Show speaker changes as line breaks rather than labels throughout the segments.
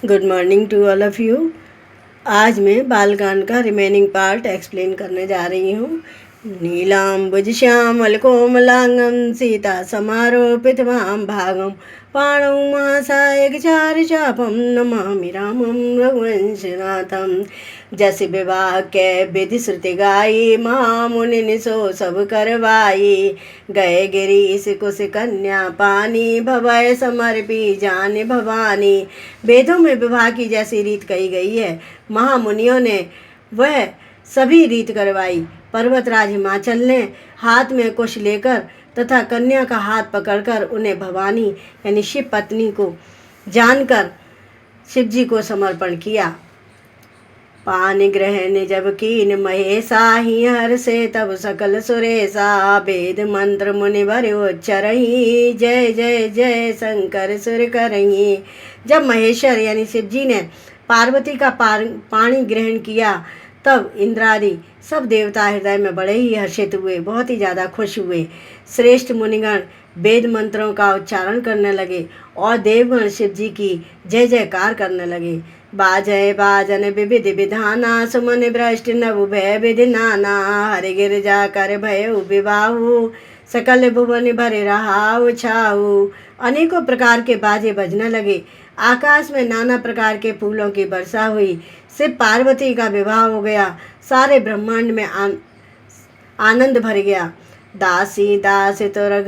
Good morning to all of you. आज मैं बालगान का रिमेनिंग पार्ट एक्सप्लेन करने जा रही हूँ। नीलाम्बुज श्यामल कोमलांगम सीता समारोपित वाम भागम पाणौ महासायक चार चापम नमामि रामं रघुवंशनाथम। जस विवाह के विधि श्रुति गाई महामुनि सो सब करवाई। गए गिरीश कुश कन्या पानी भवय समर्पी जान भवानी। वेदों में विवाह की जैसी रीत कही गई है, महामुनियों ने वह सभी रीत करवाई। पर्वतराज हिमाचल ने हाथ में कुश लेकर तथा कन्या का हाथ पकड़कर उन्हें भवानी यानी शिव पत्नी को जानकर शिव जी को समर्पण किया। पान ग्रहण जब कीन महेशा ही हर से तब सकल सुरेशा। वेद मंत्र मुनि भर उच्चरही जय जय जय शंकर सुर करही। जब महेश्वर यानी शिव जी ने पार्वती का पाणी ग्रहण किया तब इंद्रादि सब देवता हृदय में बड़े ही हर्षित हुए, बहुत ही ज़्यादा खुश हुए। श्रेष्ठ मुनिगण वेद मंत्रों का उच्चारण करने लगे और देवगण शिव जी की जय जयकार करने लगे। बाजय बाजन विविध विधाना सुमन भ्रष्ट नव भय विधि नाना। हरि गिरजा कर भय विवाहु सकल भुवन भरे रहाउ छाऊ। अनेकों प्रकार के बाजे बजने लगे, आकाश में नाना प्रकार के फूलों की वर्षा हुई। शिव पार्वती का विवाह हो गया, सारे ब्रह्मांड में आनंद भर गया। दासी दास तुरग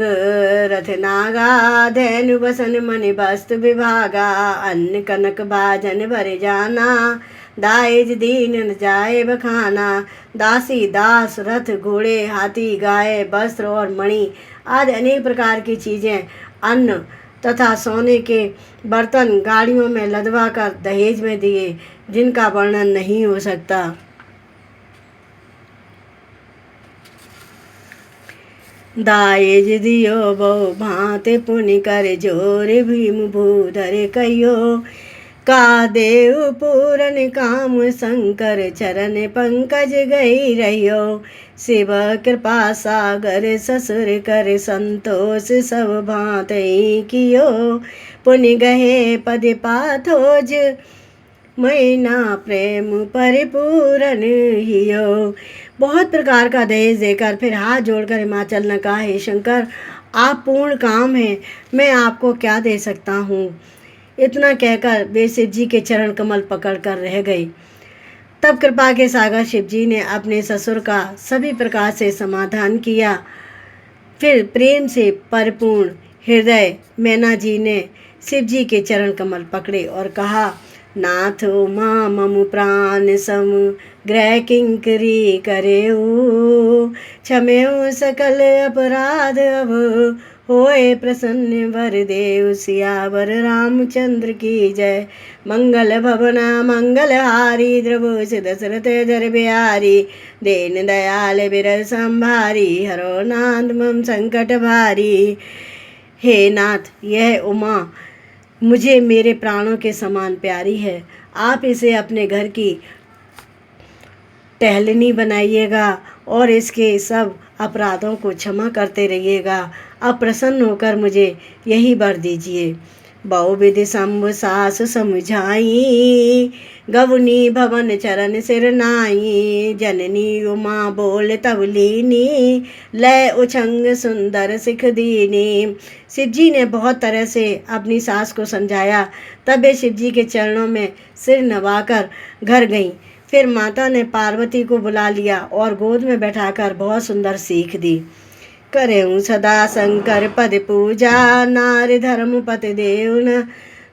रथ नागा धैनु बसन मनि वस्तु विभागा। अन्न कनक भाजन भरे जाना दाएज दीन न जाए बखाना। दासी दास रथ घोड़े हाथी गाय वस्त्र और मणि आदि अनेक प्रकार की चीज़ें अन्न तथा सोने के बर्तन गाड़ियों में लदवा कर दहेज में दिए, जिनका वर्णन नहीं हो सकता। दाएज दियो बहु भांति पुनि कर जोर भीम भूधर कहियो। का देव पूरन काम शंकर चरण पंकज गई रहियो। शिव कृपा सागर ससुर कर संतोष सब भांति कियो। पुनि गहे पद पाथोज मैना प्रेम परिपूरन हियो। बहुत प्रकार का दहेज देकर फिर हाथ जोड़कर हिमाचल ने कहा, हे शंकर, आप पूर्ण काम हैं, मैं आपको क्या दे सकता हूँ। इतना कहकर वे शिव जी के चरण कमल पकड़कर रह गई। तब कृपा के सागर शिव जी ने अपने ससुर का सभी प्रकार से समाधान किया। फिर प्रेम से परिपूर्ण हृदय मैना जी ने शिव जी के चरण कमल पकड़े और कहा, नाथ उमा मम प्राण सम ग्रह किंकरी करेऊ। क्षमेऊ सकल अपराध अब होए प्रसन्न वर देव। सियावर रामचंद्र की जय। मंगल भवना मंगल हारी द्रवोष दशरथ जर बिहारी। दीन दयाल बिरल संभारी हरो नाथ मम संकट भारी। हे नाथ, यह उमा मुझे मेरे प्राणों के समान प्यारी है। आप इसे अपने घर की टहलनी बनाइएगा और इसके सब अपराधों को क्षमा करते रहिएगा। अब प्रसन्न होकर मुझे यही वर दीजिए। बहुविधि शंभु सास समझाई गवनी भवन चरण सिर नाई। जननी उमा बोल तब लीनी लय उछंग सुंदर सिख दीनी। शिव जी ने बहुत तरह से अपनी सास को समझाया, तब वे शिव जी के चरणों में सिर नवाकर घर गईं। फिर माता ने पार्वती को बुला लिया और गोद में बैठाकर बहुत सुंदर सीख दी। करेऊँ सदा शंकर पद पूजा नार धर्म पति देव न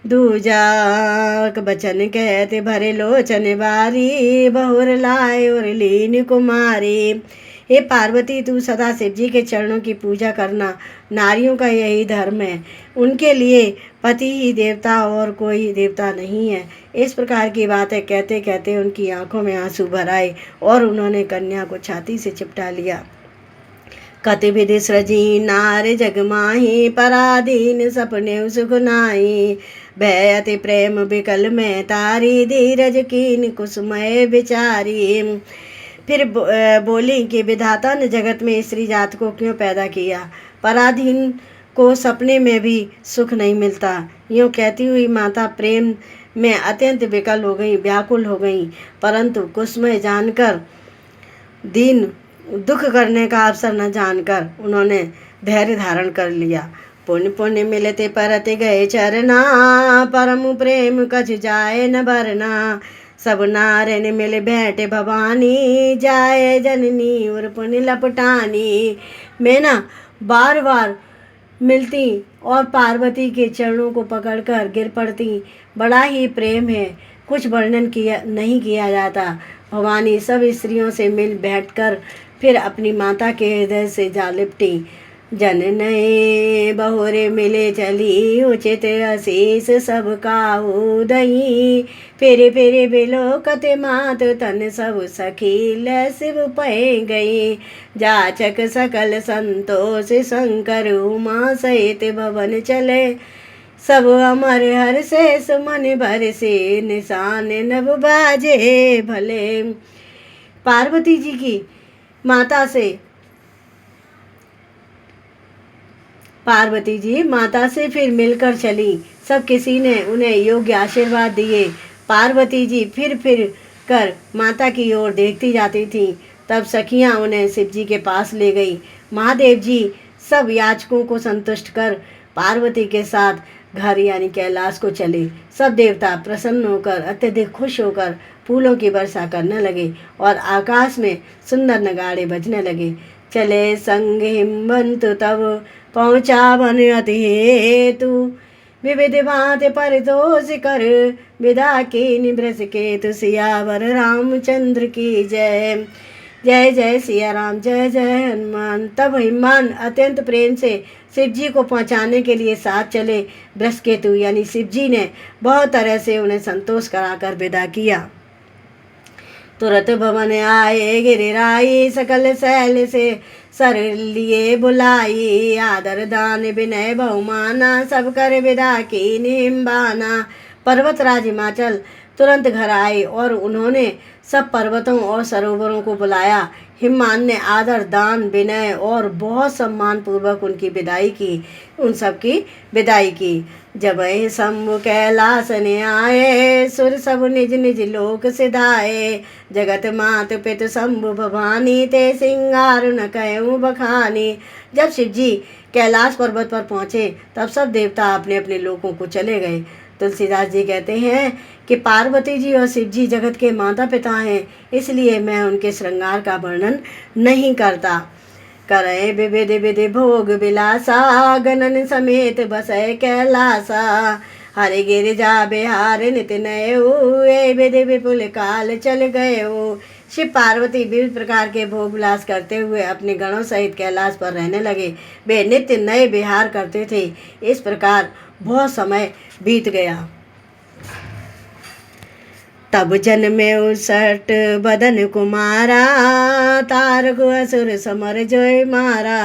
दूजा। बचन कहते भरे लोचन बारी बहुर लाए और लीन कुमारी। हे पार्वती, तू सदा शिव जी के चरणों की पूजा करना, नारियों का यही धर्म है। उनके लिए पति ही देवता और कोई देवता नहीं है। इस प्रकार की बातें कहते कहते उनकी आंखों में आंसू भर आए और उन्होंने कन्या को छाती से चिपटा लिया। कति विधि सृजी नार जगमाही पराधीन सपने सुख नाई। भय अति प्रेम विकल में तारी धीरज कीन कुसुमय विचारी। फिर बोली कि विधाता ने जगत में स्त्री जात को क्यों पैदा किया। पराधीन को सपने में भी सुख नहीं मिलता। यूँ कहती हुई माता प्रेम में अत्यंत विकल हो गई, व्याकुल हो गई, परंतु कुसुमय जानकर दीन दुख करने का अवसर न जानकर उन्होंने धैर्य धारण कर लिया। पुण्य पुण्य मिलते परत गए चरना, परम प्रेम कछ जाए न भरना। सब नारन मिल बैठे भवानी, जाए जननी और पुण्य लपटानी। मैं ना बार बार मिलती और पार्वती के चरणों को पकड़कर गिर पड़ती। बड़ा ही प्रेम है, कुछ वर्णन नहीं किया जाता। भवानी सब स्त्रियों से मिल बैठकर फिर अपनी माता के हृदय से जा लिपटी। जन नए बहुरे मिले चली, उचित अशीष सबका उदयी। फेरे फेरे बेलो कते मात तन सब सखी शिव पै गई। जाचक सकल संतोष शंकर उमा सहित भवन चले। सब अमर हर शेष मन भर से, निशान नभ बाजे भले। पार्वती जी की माता से पार्वती जी माता से फिर मिलकर चली। सब किसी ने उन्हें योग्य आशीर्वाद दिए। पार्वती जी फिर कर माता की ओर देखती जाती थीं। तब सखियां उन्हें शिव जी के पास ले गई। महादेव जी सब याचकों को संतुष्ट कर पार्वती के साथ घर यानी कैलाश को चले। सब देवता प्रसन्न होकर अत्यधिक खुश होकर फूलों की वर्षा करने लगे और आकाश में सुंदर नगाड़े बजने लगे। चले संग हिमवंतु तब पहुँचा वन अति हेतु, विविध भांति परितोष कर विदा की निभृस केतु। सियावर रामचंद्र की जय। जय जय सिया राम, जय जय हनुमान। तब हिमान अत्यंत प्रेम से शिव जी को पहुँचाने के लिए साथ चले। बृहस्पति यानी शिव जी ने बहुत तरह से उन्हें संतोष कराकर विदा किया। तुरत भवन आए गिरिराई, सकल शैल से सर लिए बुलाई। आदर दान विनय बहुमाना, सब कर विदा की निम्बाना। पर्वतराज हिमाचल तुरंत घर आए और उन्होंने सब पर्वतों और सरोवरों को बुलाया। हिममान ने आदर दान विनय और बहुत सम्मान पूर्वक उनकी विदाई की, उन सब की विदाई की। जब शंभु कैलाश ने आए, सुर सब निज निज लोक सिधाए। जगत मात पितु शंभु भवानी, ते सिंगार न कहूँ बखानी। जब शिव जी कैलाश पर्वत पर पहुँचे तब सब देवता अपने अपने लोकों को चले गए। तुलसीदास जी कहते हैं कि पार्वती जी और शिव जी जगत के माता पिता हैं, इसलिए मैं उनके श्रृंगार का वर्णन नहीं करता। करे विविध विधि भोग विलासा, गणन समेत बसै कैलासा। हरि गिरिजा बिहार नित नये, विधि विपुल काल चल गए। शिव पार्वती विविध प्रकार के भोग विलास करते हुए अपने गणों सहित कैलाश पर रहने लगे। वे नित्य नए विहार करते थे। इस प्रकार बहुत समय बीत गया। तब जन्मे 59 बदन कुमारा, तारक असुर समर जोय मारा।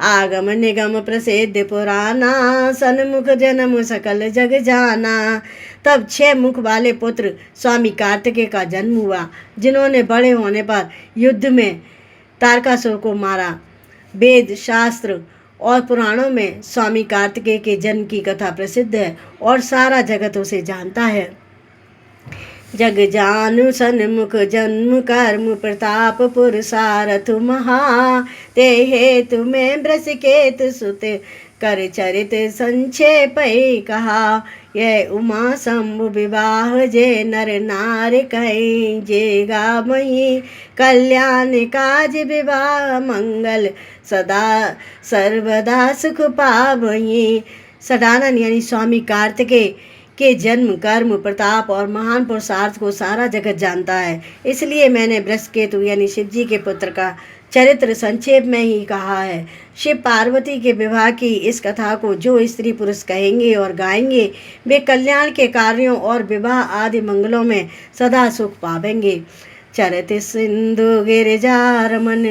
आगम निगम प्रसिद्ध पुराना, सन्मुख जन्म सकल जग जाना। तब 6 मुख वाले पुत्र स्वामी कार्तिकेय का जन्म हुआ, जिन्होंने बड़े होने पर युद्ध में तारकासुर को मारा। वेद शास्त्र और पुराणों में स्वामी कार्तिकेय के जन्म की कथा प्रसिद्ध है और सारा जगत उसे जानता है। जग जानु सन्मुख जन्म कर्म प्रताप पुरुषारथ महा। ते हेतु में बृहस्पति सुत कर चरित संक्षेप कहा। यह उमा शंभु विवाह जे नर नार कहीं। जे गावहीं कल्याण काज विवाह मंगल, सदा सर्वदा सुख पावहीं। सदानंद यानी स्वामी कार्तिकेय के जन्म कर्म प्रताप और महान पुरुषार्थ को सारा जगत जानता है, इसलिए मैंने बृहस्पति यानी शिव जी के पुत्र का चरित्र संक्षेप में ही कहा है। शिव पार्वती के विवाह की इस कथा को जो स्त्री पुरुष कहेंगे और गाएंगे, वे कल्याण के कार्यों और विवाह आदि मंगलों में सदा सुख पावेंगे। चरित सिंधु गिरिजा रमन,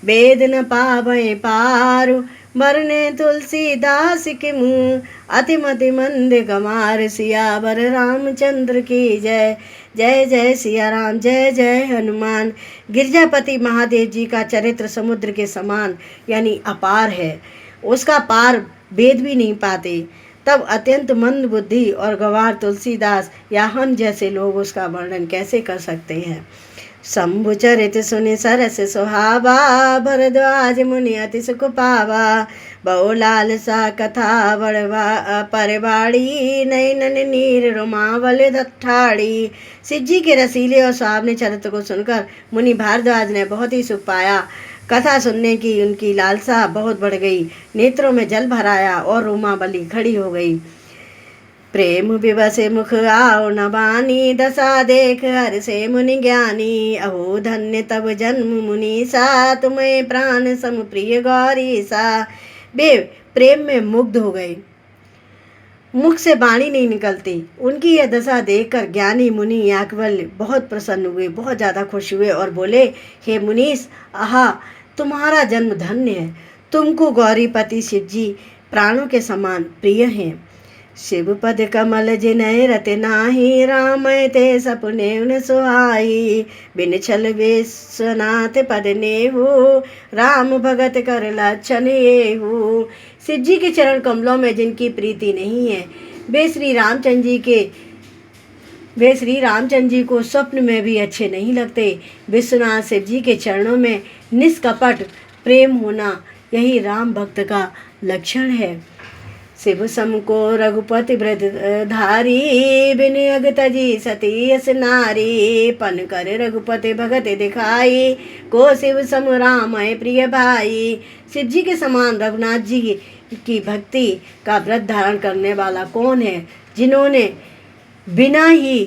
वेद न पावै पारु। मरने तुलसीदास के मुँह, अतिमति मंद गमार। सियावर रामचंद्र की जय। जय जय सिया राम, जय जय हनुमान। गिरजापति महादेव जी का चरित्र समुद्र के समान यानी अपार है। उसका पार वेद भी नहीं पाते, तब अत्यंत मंद बुद्धि और गंवार तुलसीदास या हम जैसे लोग उसका वर्णन कैसे कर सकते हैं। शंभु चरित सुनि सरस सुहावा, भरद्वाज मुनि अति सुख पावा। बहु लालसा कथा बड़वा परवाड़ी, नैनन नीर रोमावल ठाड़ी। शिव जी के रसीले और सुहावने चरित्र को सुनकर मुनि भारद्वाज ने बहुत ही सुख पाया। कथा सुनने की उनकी लालसा बहुत बढ़ गई, नेत्रों में जल भर आया और रोमावली खड़ी हो गई। प्रेम विवसे मुख आओ न बानी, दशा देख हर से मुनि ज्ञानी। अहो धन्य तब जन्म मुनीसा, तुम्हें प्राण सम प्रिय गौरी सा। वे प्रेम में मुग्ध हो गए, मुख से वाणी नहीं निकलती। उनकी यह दशा देखकर ज्ञानी मुनि याज्ञवल्क्य बहुत प्रसन्न हुए, बहुत ज़्यादा खुश हुए और बोले, हे मुनीश, आहा तुम्हारा जन्म धन्य है। तुमको गौरीपति शिव जी प्राणों के समान प्रिय हैं। शिव पद कमल जिनय रति नाही, राम ते सपने उन सुहाई। बिन छल विश्वनाथ पद नेहु, राम भगत कर लक्षण येहु। शिव जी के चरण कमलों में जिनकी प्रीति नहीं है, वे श्री रामचंद्र जी को स्वप्न में भी अच्छे नहीं लगते। विश्वनाथ शिव जी के चरणों में निष्कपट प्रेम होना, यही राम भक्त का लक्षण है। शिव सम को रघुपति व्रतधारी, बिन अग तजी सती यस नारी। पन कर रघुपति भगत दिखाई, को शिव सम राम प्रिय भाई। शिव जी के समान रघुनाथ जी की भक्ति का व्रत धारण करने वाला कौन है, जिन्होंने बिना ही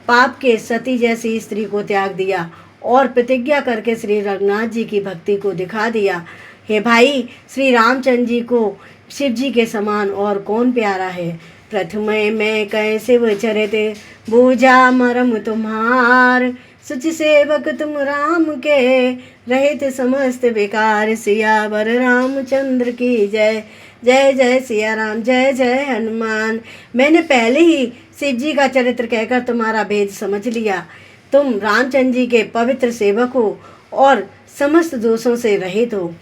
पाप के सती जैसी स्त्री को त्याग दिया और प्रतिज्ञा करके श्री रघुनाथ जी की भक्ति को दिखा दिया। हे भाई, श्री रामचंद्र जी को शिव जी के समान और कौन प्यारा है। प्रथम मैं कह शिव चरित, बूझा मरम तुम्हार। सुच सेवक तुम राम के, रहित समस्त विकार। सियावर रामचंद्र की जय। जय जय सिया राम, जय जय हनुमान। मैंने पहले ही शिव जी का चरित्र कहकर तुम्हारा भेद समझ लिया। तुम रामचंद्र जी के पवित्र सेवक हो और समस्त दोषों से रहित हो।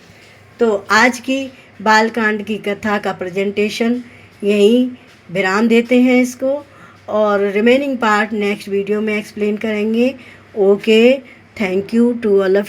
तो आज की बालकांड की कथा का प्रेजेंटेशन यहीं विराम देते हैं इसको, और रिमेनिंग पार्ट नेक्स्ट वीडियो में एक्सप्लेन करेंगे। Okay, thank you to all of you.